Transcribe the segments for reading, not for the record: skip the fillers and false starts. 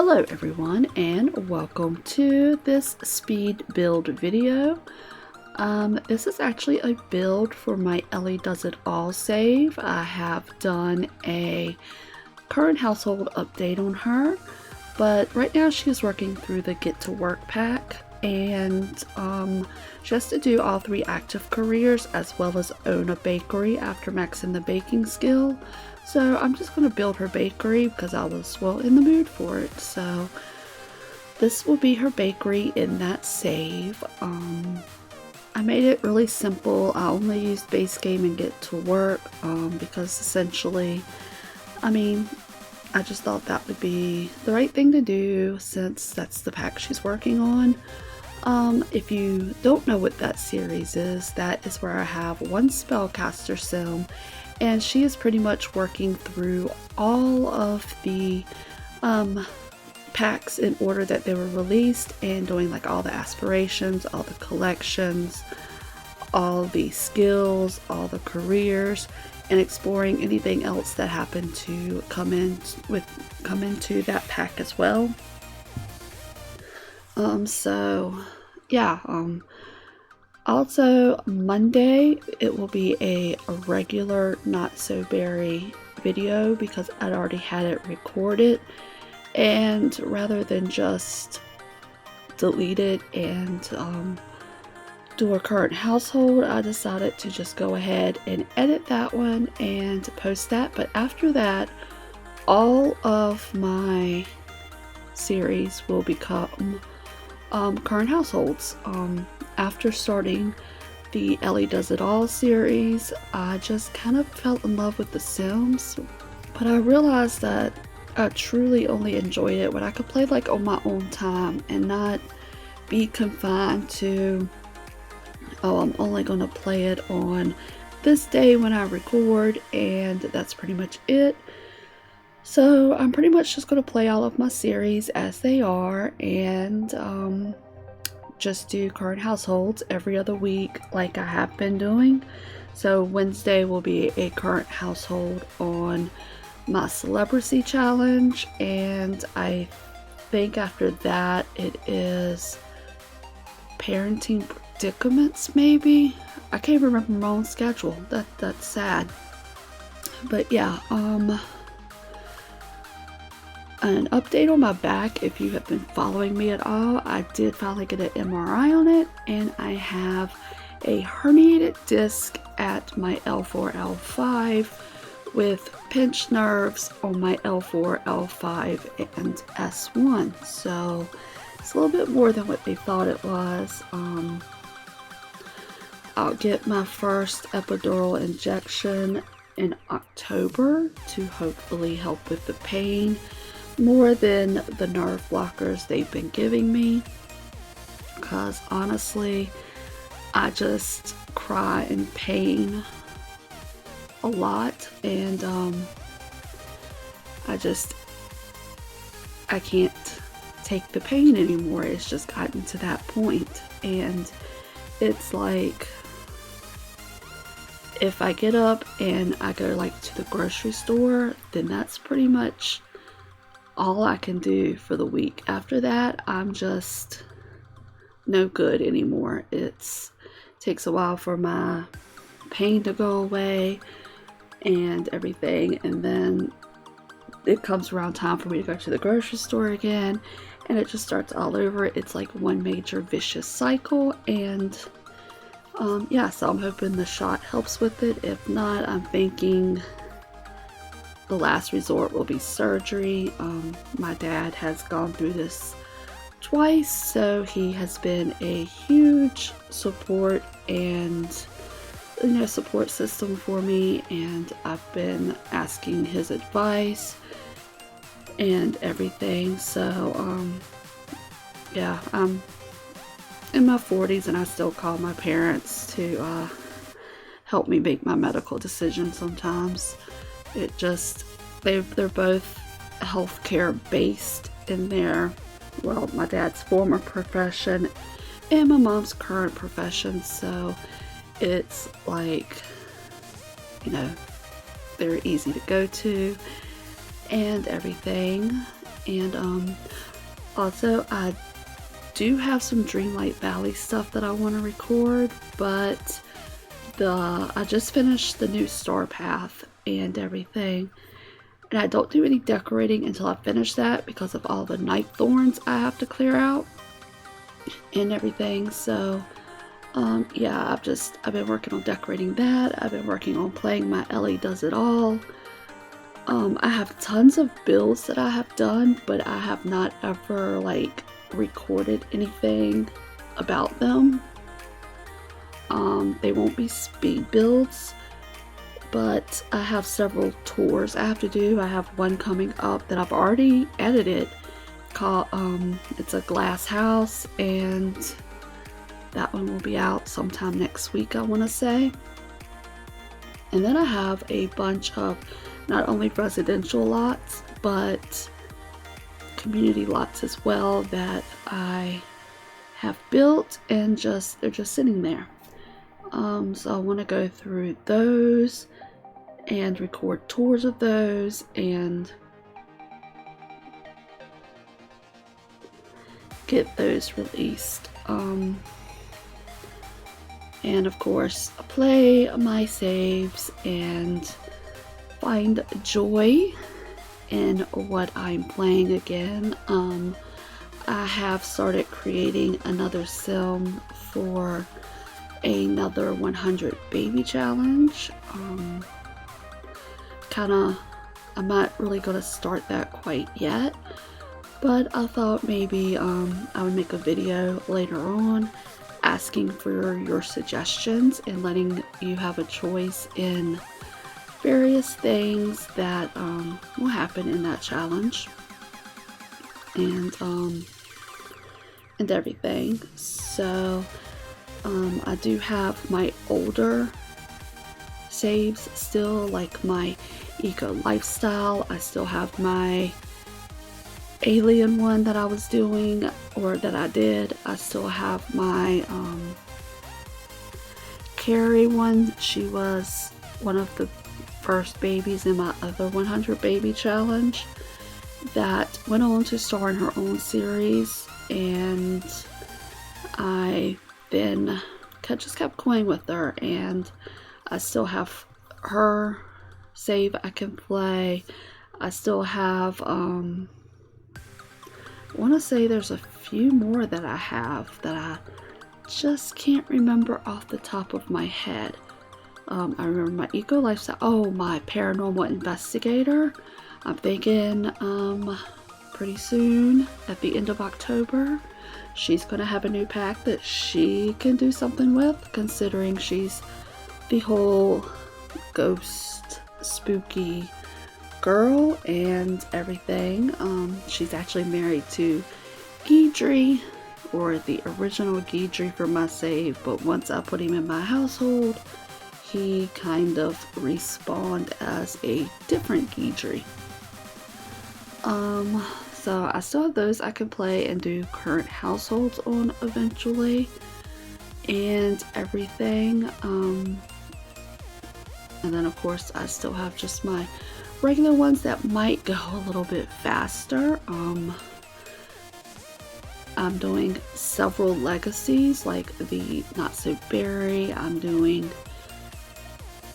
Hello everyone and welcome to this speed build video. This is actually a build for my Ellie Does It All save. I have done a current household update on her, but right now she is working through the Get to Work pack, and she has to do all 3 active careers as well as own a bakery after maxing the baking skill. So I'm just going to build her bakery because I was, well, in the mood for it. So this will be her bakery in that save. I made it really simple. I only used base game and Get to Work because essentially, I just thought that would be the right thing to do since that's the pack she's working on. If you don't know what that series is, that is where I have one spellcaster sim, and she is pretty much working through all of the packs in order that they were released and doing like all the aspirations, all the collections, all the skills, all the careers, and exploring anything else that happened to come into that pack as well. Also Monday it will be a regular Not So Berry video because I'd already had it recorded, and rather than just delete it and do a current household, I decided to just go ahead and edit that one and post that. But after that, all of my series will become current households. After starting the Ellie Does It All series, I just kind of fell in love with The Sims, but I realized that I truly only enjoyed it when I could play like on my own time and not be confined to, oh, I'm only going to play it on this day when I record, and that's pretty much it. So I'm pretty much just going to play all of my series as they are, and just do current households every other week like I have been doing. So Wednesday will be a current household on my celebrity challenge, and I think after that it is parenting predicaments, maybe. I can't remember my own schedule. That's sad. But yeah, an update on my back. If you have been following me at all, I did finally get an MRI on it, and I have a herniated disc at my L4, L5 with pinched nerves on my L4, L5, and S1. So it's a little bit more than what they thought it was. I'll get my first epidural injection in October to hopefully help with the pain more than the nerve blockers they've been giving me, because honestly I just cry in pain a lot, and I can't take the pain anymore. It's just gotten to that point, and it's like if I get up and I go like to the grocery store, then that's pretty much all I can do for the week. After that, I'm just no good anymore. It takes a while for my pain to go away and everything, and then it comes around time for me to go to the grocery store again, and it just starts all over. It's like one major vicious cycle, and yeah, so I'm hoping the shot helps with it. If not, I'm thinking the last resort will be surgery. My dad has gone through this twice, so he has been a huge support and support system for me, and I've been asking his advice and everything. So yeah, I'm in my 40s and I still call my parents to help me make my medical decisions sometimes. It just, they're both healthcare based in their, well, my dad's former profession and my mom's current profession, so it's like, they're easy to go to and everything. And also I do have some Dreamlight Valley stuff that I want to record, but I just finished the new Star Path and everything, and I don't do any decorating until I finish that because of all the night thorns I have to clear out and everything. So yeah, I've been working on decorating that. I've been working on playing my Ellie Does It All. I have tons of builds that I have done, but I have not ever like recorded anything about them. They won't be speed builds, but I have several tours I have to do. I have one coming up that I've already edited called it's a glass house, and that one will be out sometime next week, I want to say. And then I have a bunch of not only residential lots but community lots as well that I have built and they're just sitting there. So I want to go through those and record tours of those and get those released. And of course, play my saves and find joy in what I'm playing again. I have started creating another sim for another 100 baby challenge. I'm not really gonna start that quite yet, but I thought maybe I would make a video later on asking for your suggestions and letting you have a choice in various things that will happen in that challenge and everything. So I do have my older saves still, like my eco lifestyle. I still have my alien one that I was doing, or that I did. I still have my Carrie one. She was one of the first babies in my other 100 baby challenge that went on to star in her own series, and I then just kept going with her, and I still have her save I can play. I still have I want to say there's a few more that I have that I just can't remember off the top of my head. I remember my eco lifestyle. Oh, my paranormal investigator. I'm thinking pretty soon at the end of October she's gonna have a new pack that she can do something with, considering she's the whole ghost spooky girl and everything. She's actually married to Guidry, or the original Guidry for my save, but once I put him in my household he kind of respawned as a different Guidry. So I still have those I can play and do current households on eventually and everything. And then of course I still have just my regular ones that might go a little bit faster. I'm doing several legacies, like the Not So Berry. I'm doing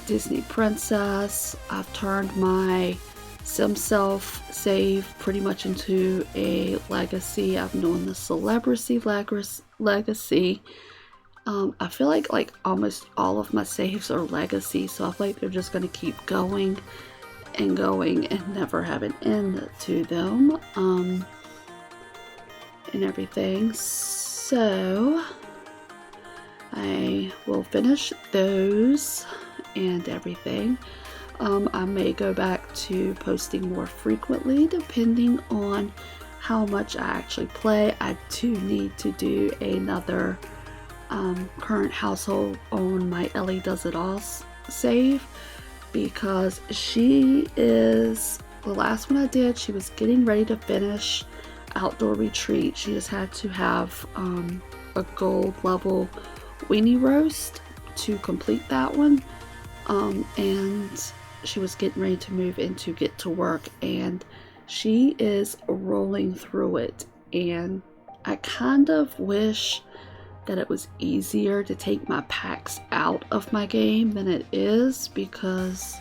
Disney Princess. I've turned my Self save pretty much into a legacy. I'm doing the Celebrity legacy. I feel like almost all of my saves are legacy, so I feel like they're just going to keep going and going and never have an end to them, and everything. So I will finish those and everything. I may go back to posting more frequently depending on how much I actually play. I do need to do another current household on my Ellie Does It All save, because she is, the last one I did, she was getting ready to finish Outdoor Retreat. She just had to have a gold level weenie roast to complete that one, and she was getting ready to move into Get to Work, and she is rolling through it, and I kind of wish that it was easier to take my packs out of my game than it is, because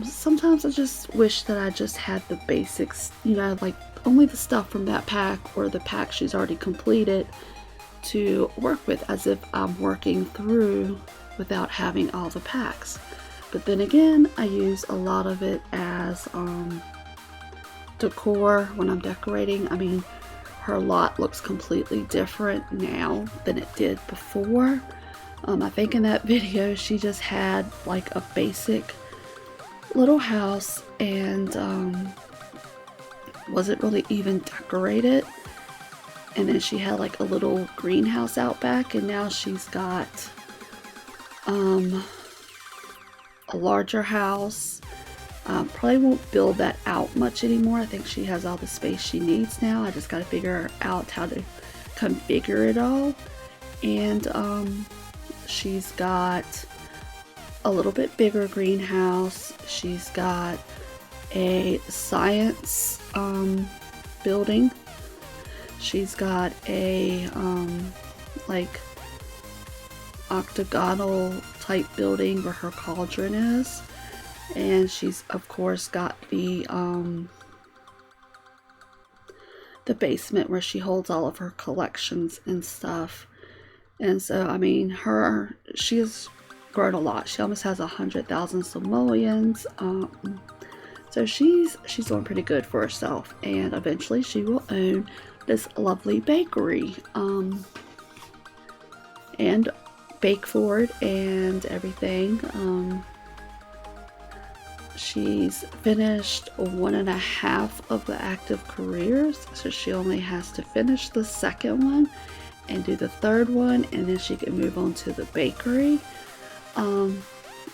sometimes I just wish that I just had the basics, you know, like only the stuff from that pack or the pack she's already completed to work with, as if I'm working through without having all the packs. But then again, I use a lot of it as decor when I'm decorating. I mean, her lot looks completely different now than it did before. I think in that video she just had like a basic little house and wasn't really even decorated, and then she had like a little greenhouse out back, and now she's got a larger house. Probably won't build that out much anymore. I think she has all the space she needs now. I just got to figure out how to configure it all. And she's got a little bit bigger greenhouse. She's got a science building. She's got a like octagonal type building where her cauldron is. And she's of course got the basement where she holds all of her collections and stuff. And so I mean, she has grown a lot. She almost has 100,000 simoleons. So she's doing pretty good for herself, and eventually she will own this lovely bakery and bake for it and everything. She's finished 1.5 of the active careers, so she only has to finish the second one and do the third one, and then she can move on to the bakery.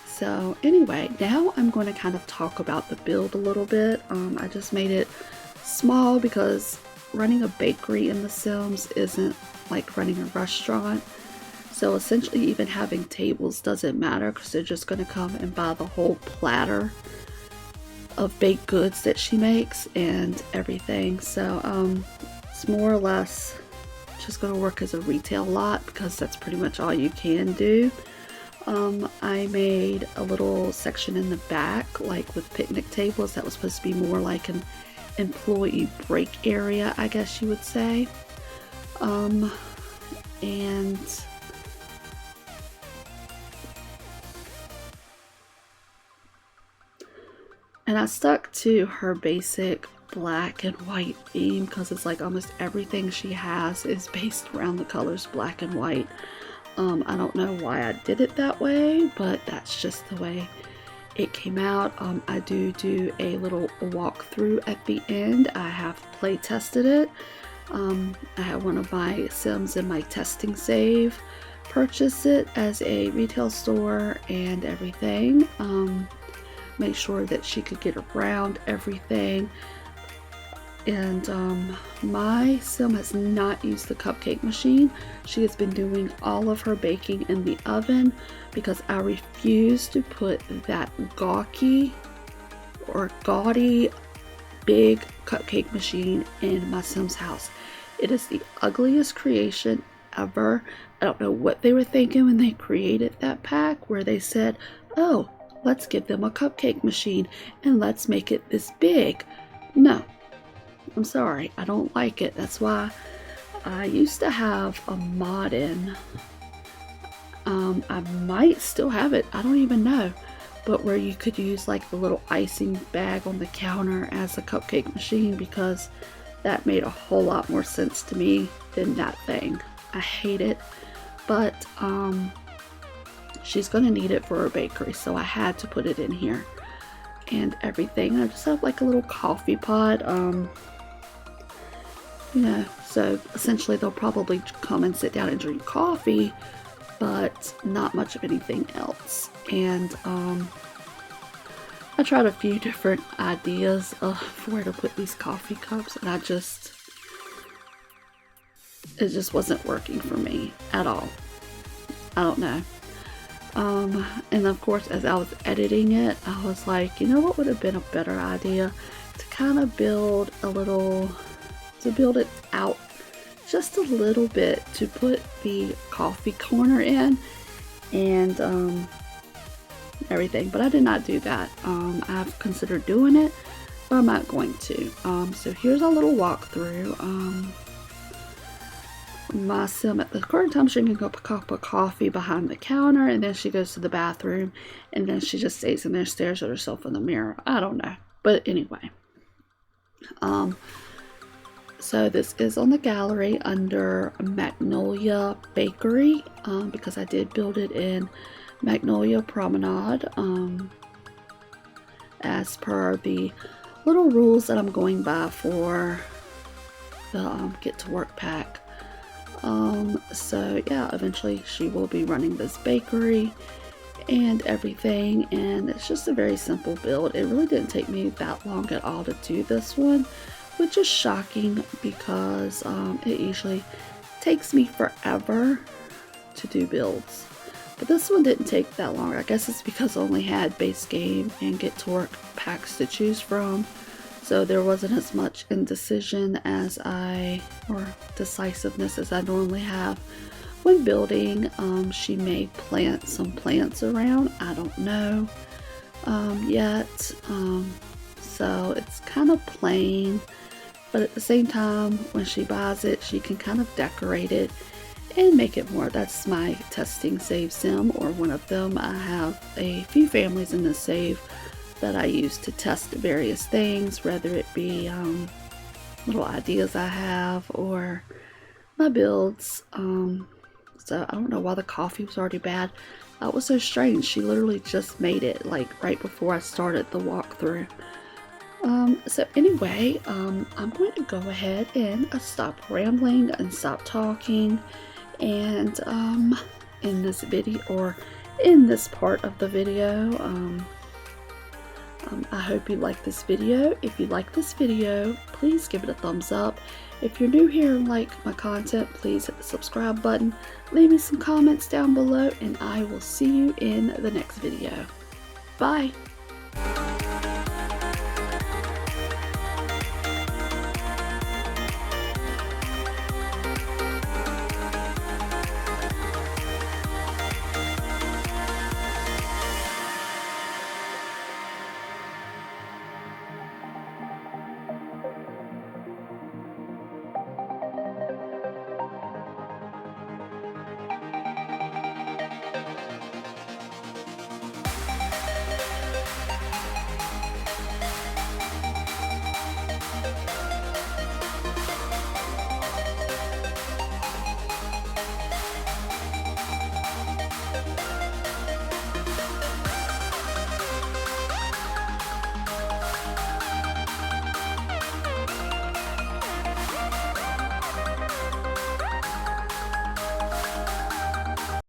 So anyway, now I'm going to kind of talk about the build a little bit. I just made it small because running a bakery in The Sims isn't like running a restaurant. So essentially even having tables doesn't matter, because they're just going to come and buy the whole platter of baked goods that she makes and everything. So it's more or less just going to work as a retail lot, because that's pretty much all you can do. I made a little section in the back, like with picnic tables, that was supposed to be more like an employee break area, I guess you would say. And I stuck to her basic black and white theme, because it's like almost everything she has is based around the colors black and white. I don't know why I did it that way, but that's just the way it came out. I do a little walkthrough at the end. I have play tested it. I have one of my Sims in my testing save purchase it as a retail store and everything. Make sure that she could get around everything. And my Sim has not used the cupcake machine. She has been doing all of her baking in the oven, because I refuse to put that gaudy big cupcake machine in my Sim's house. It is the ugliest creation ever. I don't know what they were thinking when they created that pack, where they said, oh, let's give them a cupcake machine and let's make it this big. No, I'm sorry, I don't like it. That's why I used to have a mod in. I might still have it, I don't even know, but where you could use like the little icing bag on the counter as a cupcake machine, because that made a whole lot more sense to me than that thing. I hate it, but she's gonna need it for her bakery, so I had to put it in here and everything. I just have like a little coffee pot, you know, so essentially they'll probably come and sit down and drink coffee, but not much of anything else. And I tried a few different ideas of where to put these coffee cups, and it just wasn't working for me at all. I don't know. And of course, as I was editing it, I was like, you know what would have been a better idea? to kind of build it out just a little bit to put the coffee corner in and everything, but I did not do that. I've considered doing it, but I'm not going to. So here's a little walkthrough. My sim at the current time, she can go pick up a coffee behind the counter, and then she goes to the bathroom, and then she just stays in there, stares at herself in the mirror. I don't know, but anyway. So this is on the gallery under Magnolia Bakery, because I did build it in Magnolia Promenade, as per the little rules that I'm going by for the Get to Work pack. So yeah, eventually she will be running this bakery and everything, and it's just a very simple build. It really didn't take me that long at all to do this one, which is shocking because it usually takes me forever to do builds. But this one didn't take that long. I guess it's because I only had base game and Get to Work packs to choose from. So there wasn't as much indecision or decisiveness as I normally have when building. She may plant some plants around. I don't know yet. So it's kind of plain, but at the same time, when she buys it, she can kind of decorate it and make it more. That's my testing save sim, or one of them. I have a few families in this save that I use to test various things, whether it be little ideas I have or my builds. So I don't know why the coffee was already bad. That was so strange. She literally just made it like right before I started the walkthrough. So anyway, I'm going to go ahead and stop rambling and stop talking, and in this video, or in this part of the video, I hope you like this video. If you like this video, please give it a thumbs up. If you're new here and like my content, please hit the subscribe button. Leave me some comments down below, and I will see you in the next video. Bye!